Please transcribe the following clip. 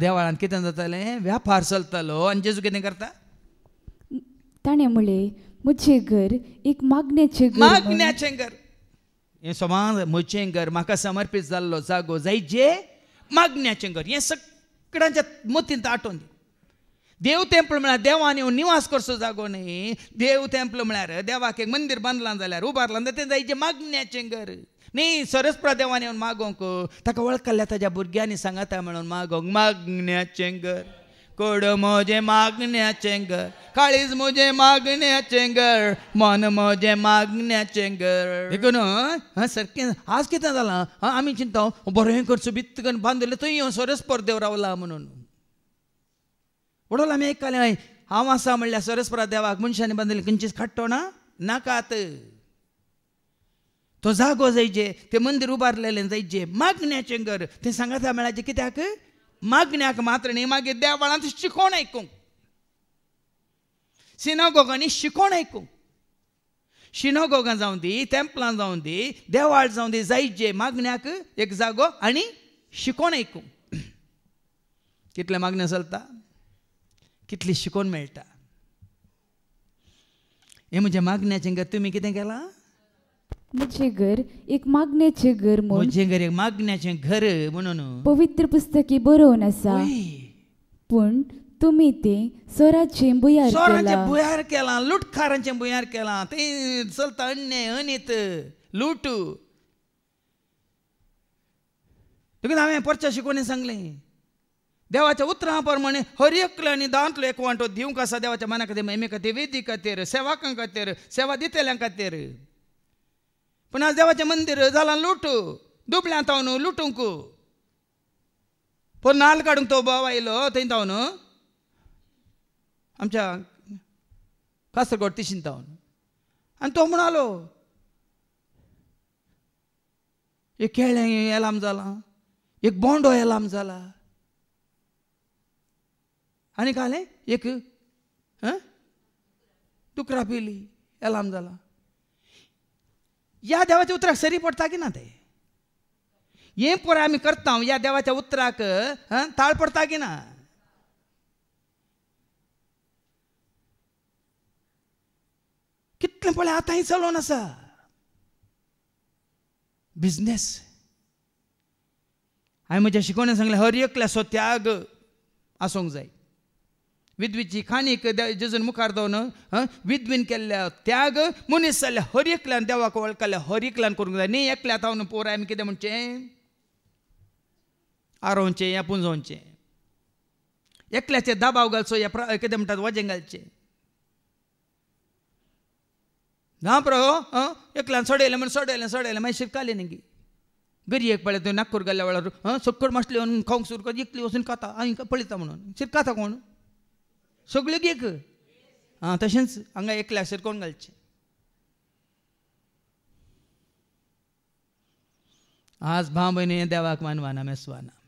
देवाळान कितें जातालें व्यापार चलतालो आनी जेजू कितें करता ताणें म्हणलें म्हजें घर एक मागण्याचें घर हें समान म्हजें घर म्हाका समर्पीत जाल्लो जागो जायचे मागण्याचें घर हें सगळ्यांच्या मतींत आठोवन देव टेंपल म्हळ्यार देवान येवन निवास करचो जागो न्ही देव टेंपल म्हळ्यार देवाक एक मंदिर बांदलां जाल्यार उबारलां जाल्यार तें जायचें मागण्याचें घर न्ही सरस्प्रा देवान येवन मागोंक ताका वळखल्या ताज्या भुरग्यांनी सांगाता म्हणून मागोंक मागण्याचें घर कोड म्हजें मागण्याचें घर काळीज म्हजें मागण्याचें घर मन म्हजें मागण्याचें घर देखून सारकें आज कितें जालां आमी चिंता बरें करचो बित्त करून बांदलें थंय येवन सरस्पर देव रावला म्हणून वडोल आमी आयकलें हांव आसा म्हणल्यार सरस्परा देवाक मनशांनी बांदलें खंयचीच खाट्टो ना नाकात तो जागो जायचे ते मंदिर उबारलेलें जायचे मागण्याचें घर तें सांगाता म्हळ्यार कित्याक मागण्याक मात्र न्ही मागीर देवाळांत शिकोवण आयकूंक सिनागोगांनी शिकोवण आयकूंक सिनागोगां जावं दी टेंपलां जावं दी देवाळ जावं दी जायचे मागण्याक एक जागो आनी शिकोवण आयकूंक कितले मागण्यो चलता कितली शिकोवन मेळटा हें म्हणजे मागण्याचें घर तुमी कितें केलां म्हजें घर एक मागण्याचें घर म्हजें घर एक मागण्याचें घर म्हणून पवित्र पुस्तकी बरोवन आसा पूण तुमी तें सोराचें बुयार केलां लुटखारांचें बुयार केलां तें चलता अन्याय अनित लूट देखून हांवें परच्या शिकोवणें सांगलें देवाच्या उतरां प्रमाणे हर एकल्यानी दांतलो एक वांटो दिवंक आसा देवाच्या मना खातीर महिमे खातीर वेदी खातीर सेवकां खातीर सेवा दितेल्यां खातीर पूण आज देवाचें मंदीर जालां लूट दुबळ्यांत हांव न्हू लुटूंक पूण नाल्ल काडूंक तो भाव आयलो थंय हांव न्हू आमच्या कासरगोड तिशींत हांव आनी तो म्हणालो एक केळें येलाम जालां एक बोंडो येलाम जाला आनी कालें एक दुकरा पिली येलाम जाला ह्या देवाच्या उतराक सरी पडटा की ना ते हें पळय आमी करता ह्या देवाच्या उतराक ताळ पडटा की ना कितलें पळय आतांय चलोवन आसा बिझनेस हांवें म्हज्या शिकोवणें सांगलें हर एकल्याचो त्याग आसूंक जाय विधवीची खाणीक जेजून मुखार दवरून विधवीन केल्ल्या त्याग मनीस जाल्ल्या हर एकल्यान देवाक वळखल्या हर एकल्यान करूंक जाय न्ही एकल्यात हांव पोर आमी कितें म्हणचें आरोवचें या पुंजोवचें एकल्याचेर दाबाव घालचो या कितें म्हणटात वजें घालचें ना प्रभू एकल्यान सोडयलें म्हण सोडयलें मागीर शिरकालें न्ही गरी एक पळय थंय नागपूर गेल्ल्या वेळार सकट मासली व्हरून खावंक सुरू कर एकली वचून खाता हांव पळयता म्हणून शिरकाता कोण सगळ्यो एक तशेंच हांगा एकल्या शिरकोवन घालचें आज भाव भयणी देवाक मानवाना मेसवाना